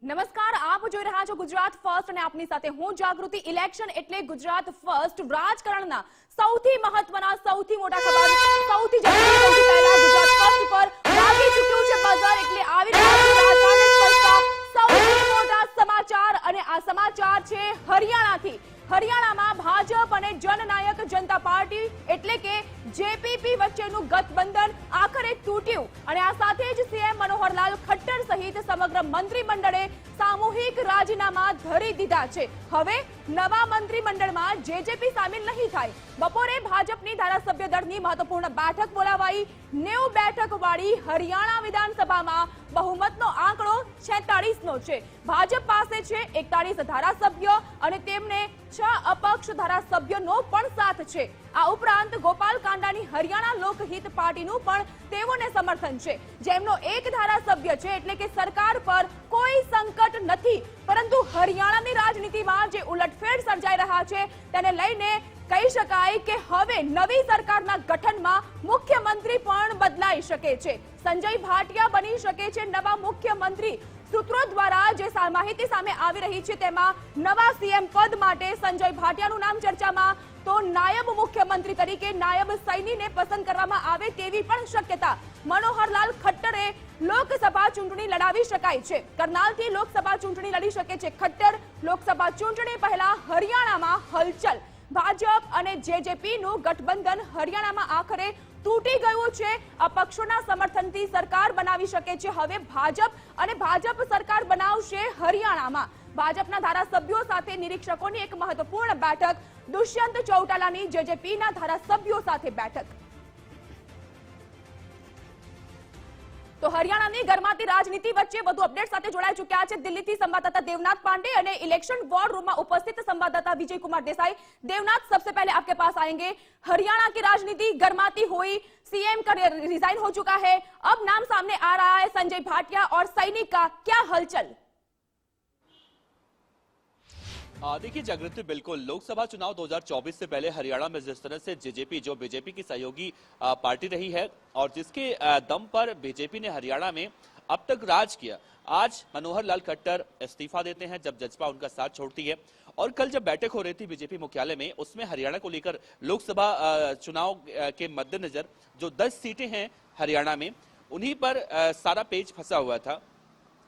નમસ્કાર, આપ જોઈ રહ્યા છો ગુજરાત ફર્સ્ટ અને આપની સાથે હું જાગૃતિ। ઇલેક્શન એટલે ગુજરાત ફર્સ્ટ। રાજકારણના સૌથી મહત્વના સૌથી મોટા ખબર સૌથી જલ્દી સૌથી પહેલા ગુજરાત ફર્સ્ટ પર વાગી ચૂક્યું છે બઝર। એટલે આવી રહ્યા છે રાજકારણને સ્પર્શતા સૌથી મોટા સમાચાર અને આ સમાચાર છે હરિયાણાથી। હરિયાણામાં ભાજપ અને જનનાયક જનતા પાર્ટી એટલે કે જેપીપી વચ્ચેનું ગઠબંધન આખરે તૂટ્યું અને આ સાથે જ સીએમ મનોહરલાલ ખટ્ટર સહિત સમગ્ર મંત્રીમંડળે સામૂહિક રાજીનામા ધરી દીધા છે। હવે નવા મંત્રીમંડળમાં જેજેપી સામેલ નહીં થાય। બપોરે ભાજપની ધારાસભ્ય દળની મહત્વપૂર્ણ બેઠક બોલાવાઈ। 90 બેઠક વાળી હરિયાણા વિધાનસભામાં બહુમતનો આંકડો 46 નો છે। ભાજપ પાસે છે 41 ધારાસભ્યો અને તેમને 6 અપક્ષ ધારાસભ્યોનો પણ સાથ છે। આ ઉપરાંત ગોપાલ કાંડાની હરિયાણા લોકહિત પાર્ટીનું પણ તેઓને સમર્થન છે, જેમનો એક ધારાસભ્ય છે। એટલે કે સરકાર પર કોઈ સંકટ નથી, પરંતુ હરિયાણાની રાજનીતિમાં જે ઉલટફેર સર્જાઈ રહ્યા છે તેને લઈને કહી શકાય કે હવે નવી સરકારના ગઠનમાં મુખ્યમંત્રી પણ બદલાઈ શકે છે। સંજય ભાટિયા બની શકે છે નવા મુખ્યમંત્રી। સૂત્રો દ્વારા જે માહિતી સામે આવી રહી છે તેમાં નવા સીએમ પદ માટે સંજય ભાટિયાનું નામ ચર્ચામાં, તો નાયબ મુખ્યમંત્રી તરીકે નાયબ સૈનીને પસંદ કરવામાં આવે તેવી પણ શક્યતા। મનોહરલાલ ખટ્ટરે લોકસભા ચૂંટણી લડાવી શકાય છે। કરનાલથી લોકસભા ચૂંટણી લડી શકે છે ખટ્ટર। લોકસભા ચૂંટણી પહેલા હરિયાણામાં હલચલ। ભાજપ અને જેજેપીનું ગઠબંધન હરિયાણામાં આખરે તૂટી ગયું છે। અપક્ષોના સમર્થનથી સરકાર બનાવી શકે છે હવે ભાજપ અને ભાજપ સરકાર બનાવશે હરિયાણામાં। ભાજપના ધારાસભ્યો સાથે નિરીક્ષકોની એક મહત્વપૂર્ણ બેઠક। દુષ્યંત ચૌટાલાની જેજેપીના ધારાસભ્યો સાથે બેઠક। તો હરિયાણાની ગરમાતી રાજનીતિ વચ્ચે વધુ અપડેટ સાથે જોડાઈ ચૂક્યા છે દિલ્હીથી સંવાદદાता देवनाथ पांडे અને इलेक्शन वॉर रूम में उपस्थित संवाददाता विजय कुमार देसाई। देवनाथ, सबसे पहले आपके पास आएंगे। हरियाणा की राजनीति गरमाती हुई, सीएम का रिजाइन हो चुका है, अब नाम सामने आ रहा है संजय भाटिया और सैनिक का, क्या हलचल? देखिए जागृति, बिल्कुल लोकसभा चुनाव 2024 से पहले हरियाणा में जिस तरह से जेजेपी जो बीजेपी की सहयोगी पार्टी रही है और जिसके दम पर बीजेपी ने हरियाणा में अब तक राज किया, आज मनोहर लाल खट्टर इस्तीफा देते हैं जब जजपा उनका साथ छोड़ती है। और कल जब बैठक हो रही थी बीजेपी मुख्यालय में, उसमें हरियाणा को लेकर लोकसभा चुनाव के मद्देनजर जो 10 सीटें हैं हरियाणा में, उन्हीं पर सारा पेच फंसा हुआ था।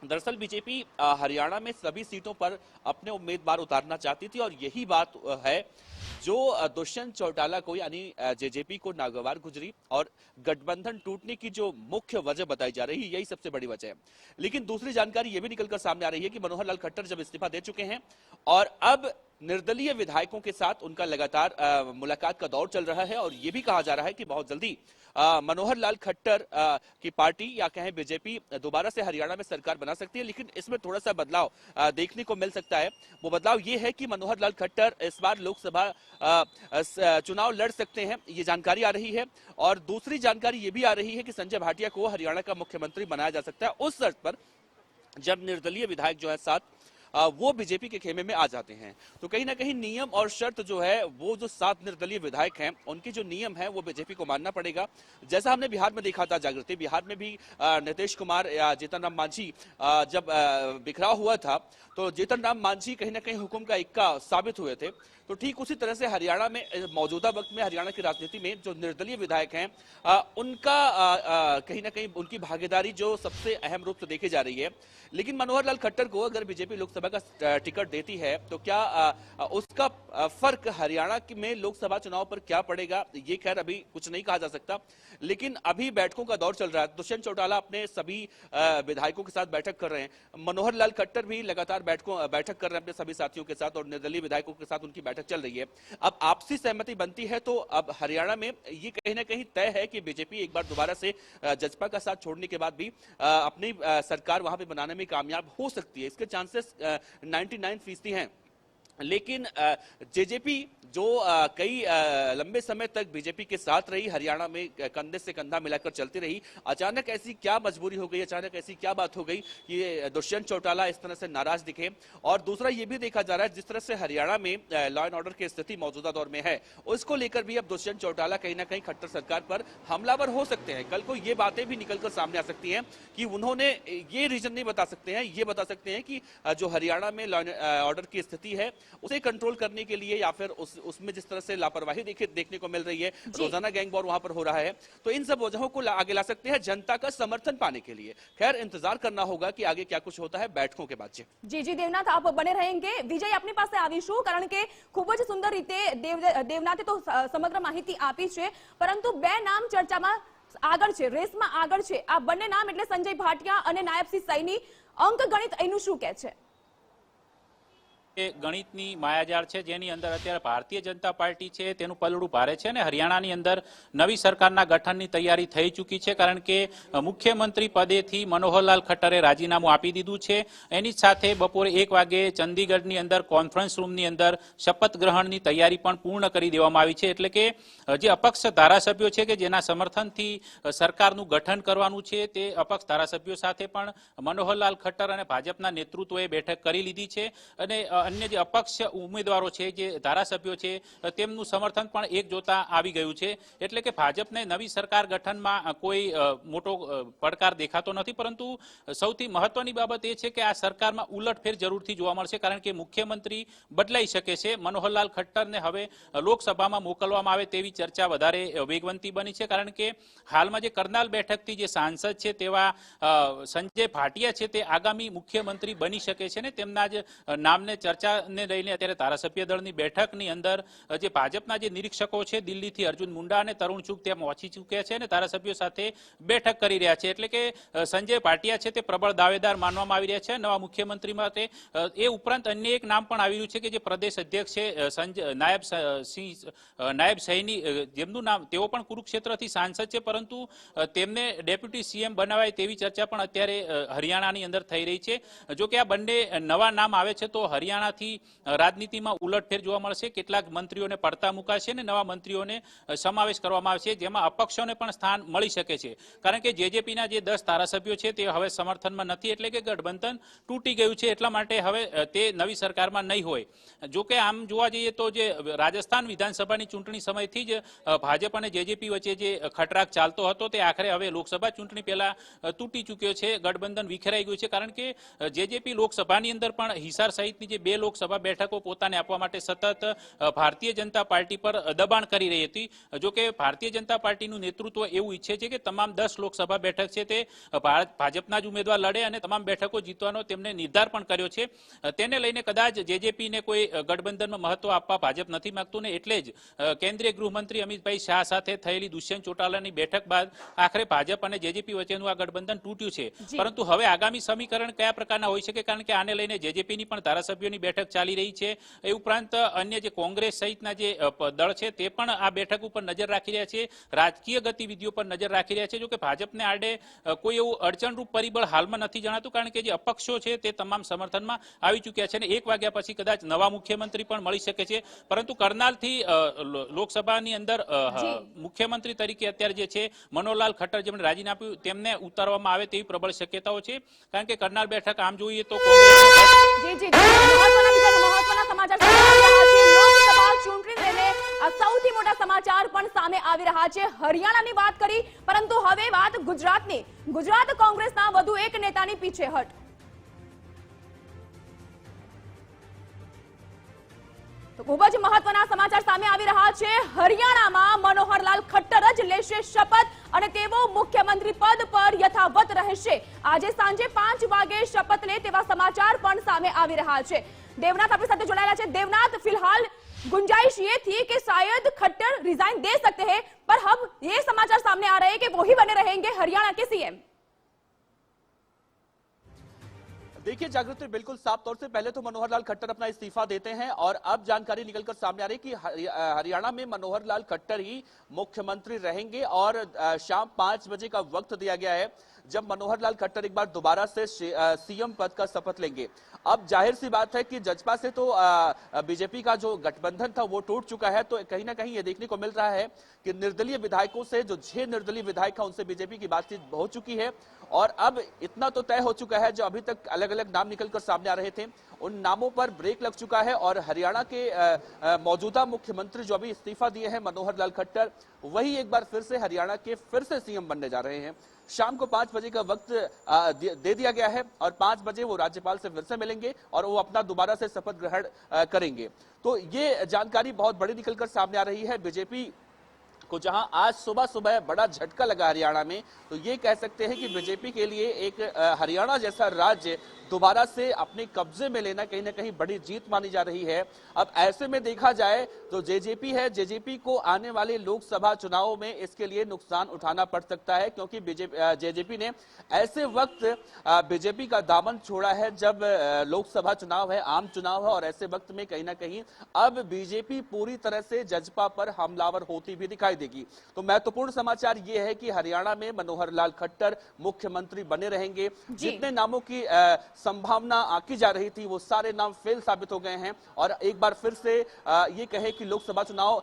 दरअसल बीजेपी हरियाणा में सभी सीटों पर अपने उम्मीदवार उतारना चाहती थी और यही बात है जो दुष्यंत चौटाला को यानी जेजेपी को नागवार गुजरी और गठबंधन टूटने की जो मुख्य वजह बताई जा रही है, यही सबसे बड़ी वजह है। लेकिन दूसरी जानकारी यह भी निकलकर सामने आ रही है कि मनोहर लाल खट्टर जब इस्तीफा दे चुके हैं और अब निर्दलीय विधायकों के साथ उनका लगातार मुलाकात का दौर चल रहा है और यह भी कहा जा रहा है कि बहुत जल्दी मनोहर लाल खट्टर की पार्टी या कहें बीजेपी दोबारा से हरियाणा में सरकार बना सकती है। लेकिन इसमें थोड़ा सा बदलाव देखने को मिल सकता है। वो बदलाव ये है कि मनोहर लाल खट्टर इस बार लोकसभा चुनाव लड़ सकते हैं, ये जानकारी आ रही है। और दूसरी जानकारी ये भी आ रही है कि संजय भाटिया को हरियाणा का मुख्यमंत्री बनाया जा सकता है उस शर्त पर जब निर्दलीय विधायक जो है साथ वो बीजेपी के खेमे में आ जाते हैं। तो कहीं ना कहीं नियम और शर्त जो है, वो जो 7 निर्दलीय विधायक हैं उनके जो नियम है वो बीजेपी को मानना पड़ेगा। जैसा हमने बिहार में देखा था जागृति, बिहार में भी नीतीश कुमार या जीतन राम मांझी जब बिखराव हुआ था तो जीतन राम मांझी कहीं ना कहीं हुक्म का इक्का साबित हुए थे। तो ठीक उसी तरह से हरियाणा में मौजूदा वक्त में हरियाणा की राजनीति में जो निर्दलीय विधायक हैं उनका कहीं ना कहीं उनकी भागीदारी जो सबसे अहम रूप से देखी जा रही है। लेकिन मनोहर लाल खट्टर को अगर बीजेपी लोकसभा का टिकट देती है तो क्या उसका फर्क हरियाणा में लोकसभा चुनाव पर क्या पड़ेगा, ये खैर अभी कुछ नहीं कहा जा सकता। लेकिन अभी बैठकों का दौर चल रहा है। दुष्यंत चौटाला अपने सभी विधायकों के साथ बैठक कर रहे हैं। मनोहर लाल खट्टर भी लगातार बैठक कर रहे हैं अपने सभी साथियों के साथ और निर्दलीय विधायकों के साथ उनकी बैठक चल रही है। अब आपसी सहमति बनती है तो अब हरियाणा में ये कहीं ना कहीं तय है कि बीजेपी एक बार दोबारा से जजपा का साथ छोड़ने के बाद भी अपनी सरकार वहां पे बनाने में कामयाब हो सकती है। इसके चांसेस 99% हैं। लेकिन जेजेपी जो कई लंबे समय तक बीजेपी के साथ रही, हरियाणा में कंधे से कंधा मिलाकर चलती रही, अचानक ऐसी क्या मजबूरी हो गई, अचानक ऐसी क्या बात हो गई कि दुष्यंत चौटाला इस तरह से नाराज दिखे। और दूसरा ये भी देखा जा रहा है जिस तरह से हरियाणा में लॉ एंड ऑर्डर की स्थिति मौजूदा दौर में है, उसको लेकर भी अब दुष्यंत चौटाला कहीं ना कहीं खट्टर सरकार पर हमलावर हो सकते हैं। कल को ये बातें भी निकलकर सामने आ सकती हैं कि उन्होंने ये रीजन नहीं बता सकते हैं, ये बता सकते हैं कि जो हरियाणा में लॉ एंड ऑर्डर की स्थिति है उसे कंट्रोल करने के लिए या फिर उसमें जिस तरह से लापरवाही देखने को मिल रही है, रोजाना गैंग वॉर वहां पर हो रहा है, तो इन सब वजहों को आगे ला सकते हैं जनता का समर्थन पाने के लिए। खैर इंतजार करना होगा कि आगे क्या कुछ होता है बैठकों के बाद। जी जी देवनाथ, आप बने रहेंगे। વિજય આપની પાસે આવીશું કારણ કે ખૂબ જ સુંદર રીતે દેવનાથે તો સમગ્ર માહિતી આપી છે, પરંતુ બે નામ ચર્ચામાં આગળ છે, રેસમાં આગળ છે। આ બંને નામ એટલે સંજય ભાટિયા અને નાયબસિંહ સૈની। અંકગણિત એનું શું કહે છે? ગણિતની માયાજાળ છે જેની અંદર અત્યારે ભારતીય જનતા પાર્ટી છે તેનું પલડું ભારે છે અને હરિયાણાની અંદર નવી સરકારના ગઠનની તૈયારી થઈ ચૂકી છે, કારણ કે મુખ્યમંત્રી પદેથી મનોહરલાલ ખટ્ટરે રાજીનામું આપી દીધું છે। એની સાથે બપોરે 1 વાગે ચંદીગઢની અંદર કોન્ફરન્સ રૂમની અંદર શપથ ગ્રહણની તૈયારી પણ પૂર્ણ કરી દેવામાં આવી છે। એટલે કે જે અપક્ષ ધારાસભ્યો છે કે જેના સમર્થનથી સરકારનું ગઠન કરવાનું છે તે અપક્ષ ધારાસભ્યો સાથે પણ મનોહરલાલ ખટ્ટર અને ભાજપના નેતૃત્વએ બેઠક કરી લીધી છે અને अन्य जे अपक्ष उम्मीदवारों छे जे धारासभ्यो छे तेमनुं समर्थन पण एक जोता आवी गयुं छे। एटले के भाजपने नवी सरकार गठનમાં कोई मोटो પડકાર देखातो नथी, परंतु सौथी महत्वनी बाबत ए छे के आ सरकारमां उलटफेर जरूरथी जोवा मळशे, कारण के मुख्यमंत्री बदलाई शके छे। मनोहरलाल खट्टरने हवे लोकसभामां मोकलवामां आवे तेवी चर्चा वधारे वेगवंती बनी छे, कारण के हालमां जे करनाल बेठकथी जे सांसद छे तेवा संजय भाटिया छे ते आगामी मुख्यमंत्री बनी शके छे ने तेमना ज नामने ચર્ચાને લઈને અત્યારે ધારાસભ્ય દળની બેઠકની અંદર જે ભાજપના જે નિરીક્ષકો છે દિલ્હીથી અર્જુન મુંડા અને તરુણ ચુગ ત્યાં પહોંચી ચૂક્યા છે અને ધારાસભ્યો સાથે બેઠક કરી રહ્યા છે। એટલે કે સંજય ભાટિયા છે તે પ્રબળ દાવેદાર માનવામાં આવી રહ્યા છે નવા મુખ્યમંત્રી માટે। એ ઉપરાંત અન્ય એક નામ પણ આવી રહ્યું છે કે જે પ્રદેશ અધ્યક્ષ છે નાયબ સૈની, જેમનું નામ તેઓ પણ કુરુક્ષેત્રથી સાંસદ છે, પરંતુ તેમને ડેપ્યુટી સીએમ બનાવાય તેવી ચર્ચા પણ અત્યારે હરિયાણાની અંદર થઈ રહી છે। જો કે આ બંને નવા નામ આવે છે તો હરિયાણાથી રાજનીતિમાં ઉલટફેર જોવા મળશે। કેટલાક મંત્રીઓને પડતા મુકાશે અને નવા મંત્રીઓને સમાવેશ કરવામાં આવશે, જેમાં અપક્ષોને પણ સ્થાન મળી શકે છે, કારણ કે જેજેપીના જે 10 ધારાસભ્યો છે તે હવે સમર્થનમાં નથી, એટલે કે ગઠબંધન તૂટી ગયું છે, એટલા માટે હવે તે નવી સરકારમાં નહીં હોય। જો કે આમ જોવા જઈએ તો જે રાજસ્થાન વિધાનસભાની ચૂંટણી સમયથી જ ભાજપ અને જેજેપી વચ્ચે જે ખટરાક ચાલતો હતો તે આખરે હવે લોકસભા ચૂંટણી પહેલા તૂટી ચૂક્યો છે, ગઠબંધન વિખેરાઈ ગયું છે, કારણ કે જેજેપી લોકસભાની અંદર પણ હિસાર સહિતની જે 2 લોકસભા બેઠકો પોતાને આપવા માટે સતત ભારતીય જનતા પાર્ટી પર દબાણ કરી રહી હતી। જો કે ભારતીય જનતા પાર્ટીનું નેતૃત્વ એવું ઈચ્છે છે કે તમામ 10 લોકસભા બેઠક છે તે ભાજપના જ ઉમેદવાર લડે અને તમામ બેઠકો જીતવાનો તેમને નિર્ધાર પણ કર્યો છે। તેને લઈને કદાચ જેજેપીને કોઈ ગઠબંધનમાં મહત્વ આપવા ભાજપ નથી માંગતું ને એટલે જ કેન્દ્રીય ગૃહમંત્રી અમિતભાઈ શાહ સાથે થયેલી દુષ્યંત ચૌટાલાની બેઠક બાદ આખરે ભાજપ અને જેજેપી વચ્ચેનું આ ગઠબંધન તૂટ્યું છે। પરંતુ હવે આગામી સમીકરણ કયા પ્રકારના હોઈ શકે, કારણ કે આને લઈને જેજેપીની પણ ધારાસભ્યોની બેઠક ચાલી રહી છે। એ ઉપરાંત અન્ય જે કોંગ્રેસ સહિતના જે દળ છે તે પણ આ બેઠક ઉપર નજર રાખી રહ્યા છે, રાજકીય ગતિવિધિઓ પર નજર રાખી રહ્યા છે। જો કે ભાજપને આડે કોઈ એવું અડચણરૂપ પરિબળ હાલમાં નથી જણાતું, કારણ કે જે અપક્ષો છે તે તમામ સમર્થનમાં આવી ચૂક્યા છે અને 1 વાગ્યા પછી કદાચ નવા મુખ્યમંત્રી પણ મળી શકે છે। પરંતુ કરનાલથી લોકસભાની અંદર મુખ્યમંત્રી તરીકે અત્યારે જે છે મનોહરલાલ ખટ્ટર જેમણે રાજીનામું આપ્યું તેમને ઉતારવામાં આવે તેવી પ્રબળ શક્યતાઓ છે, કારણ કે કરનાલ બેઠક આમ જોઈએ તો મહત્વના સમાચાર સામે આવી રહ્યા છે। લોકસભા ચૂંટણી લઈને આ સૌથી મોટા સમાચાર પણ સામે આવી રહ્યા છે। હરિયાણાની વાત કરી, પરંતુ હવે વાત ગુજરાતની। ગુજરાત કોંગ્રેસના વધુ એક નેતાની પીછેહટ। તો ખૂબ જ મહત્વના સમાચાર સામે આવી રહ્યા છે। હરિયાણામાં મનોહરલાલ ખટ્ટર જ લેશે શપથ અને તેઓ મુખ્યમંત્રી પદ પર યથાવત રહેશે। આજે સાંજે 5 વાગે શપથ લે તેવા સમાચાર પણ સામે આવી રહ્યા છે। देवनाथ अपने साथ जोड़ाया है। देवनाथ, फिलहाल गुंजाइश ये थी कि शायद खट्टर रिजाइन दे सकते हैं, पर अब ये समाचार सामने आ रहे हैं कि वो ही बने रहेंगे हरियाणा के सीएम। देखिए जागृति, बिल्कुल साफ तौर से पहले तो मनोहर लाल खट्टर अपना इस्तीफा देते हैं और अब जानकारी निकलकर सामने आ रही कि हरियाणा में मनोहर लाल खट्टर ही मुख्यमंत्री रहेंगे और शाम 5 बजे का वक्त दिया गया है जब मनोहर लाल खट्टर एक बार दोबारा से सीएम पद का शपथ लेंगे। अब जाहिर सी बात है कि जजपा से तो बीजेपी का जो गठबंधन था वो टूट चुका है, तो कहीं ना कहीं ये देखने को मिल रहा है कि निर्दलीय विधायकों से, जो 6 निर्दलीय विधायक हैं उनसे बीजेपी की बातचीत हो चुकी है और अब इतना तो तय हो चुका है, जो अभी तक अलग अलग नाम निकलकर सामने आ रहे थे उन नामों पर ब्रेक लग चुका है और हरियाणा के मौजूदा मुख्यमंत्री जो अभी इस्तीफा दिए हैं मनोहर लाल खट्टर, वही एक बार फिर से हरियाणा के फिर से सीएम बनने जा रहे हैं। शाम को 5 बजे का वक्त दे दिया गया है और 5 बजे वो राज्यपाल से फिर से मिलेंगे और वो अपना दोबारा से शपथ ग्रहण करेंगे। तो ये जानकारी बहुत बड़ी निकलकर सामने आ रही है। बीजेपी को जहां आज सुबह सुबह बड़ा झटका लगा हरियाणा में, तो ये कह सकते हैं कि बीजेपी के लिए एक हरियाणा जैसा राज्य दोबारा से अपने कब्जे में लेना कहीं ना कहीं बड़ी जीत मानी जा रही है। अब ऐसे में देखा जाए तो जेजेपी है, जेजेपी को आने वाले लोकसभा चुनावों में इसके लिए नुकसान उठाना पड़ सकता है, क्योंकि जेजेपी ने ऐसे वक्त बीजेपी का दामन छोड़ा है जब लोकसभा चुनाव है, आम चुनाव है और ऐसे वक्त में कहीं ना कहीं अब बीजेपी पूरी तरह से जजपा पर हमलावर होती भी दिखाई देगी। तो महत्वपूर्ण समाचार ये है कि हरियाणा में मनोहर लाल खट्टर मुख्यमंत्री बने रहेंगे। जितने नामों की संभावना आंकी जा रही थी वो सारे नाम फेल साबित हो गए हैं और एक बार फिर से ये कहे कि लोकसभा चुनाव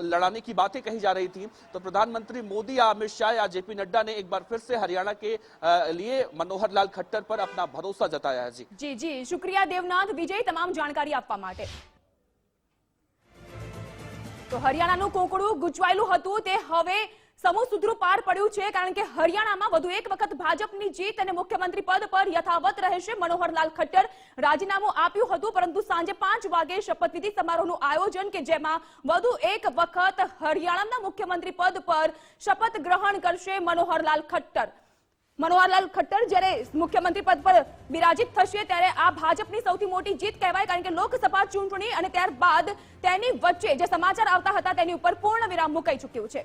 लड़ाने की बातें कही जा रही थी, तो प्रधानमंत्री मोदी या अमित शाह या जेपी नड्डा ने एक बार फिर से हरियाणा के लिए मनोहर लाल खट्टर पर अपना भरोसा जताया है। जी जी, शुक्रिया देवनाथ विजय तमाम जानकारी आपवा માટે। तो हरियाणाનું કોકડું ગુંચવાયેલું હતું તે હવે સમૂહ સુધરું પાર પડ્યું છે, કારણ કે હરિયાણામાં વધુ એક વખત ભાજપની જીત અને મુખ્યમંત્રી પદ પર યથાવત રહેશે। મનોહરલાલ ખટ્ટર રાજીનામું આપ્યું હતું, પરંતુ સાંજે 5 વાગે શપથવિધિ સમારોહનું આયોજન કે જેમાં વધુ એક વખત હરિયાણાના મુખ્યમંત્રી પદ પર શપથ ગ્રહણ કરશે મનોહરલાલ ખટ્ટર। मनोहरलाल खट्टर જ્યારે મુખ્યમંત્રી પદ પર બિરાજિત થશે ત્યારે આ ભાજપની સૌથી મોટી જીત કહેવાય, કારણ કે લોકસભા ચૂંટણી અને ત્યારબાદ તેની વચ્ચે જે સમાચાર આવતા હતા તેની ઉપર પૂર્ણ વિરામ મુકાઈ ચૂક્યું છે।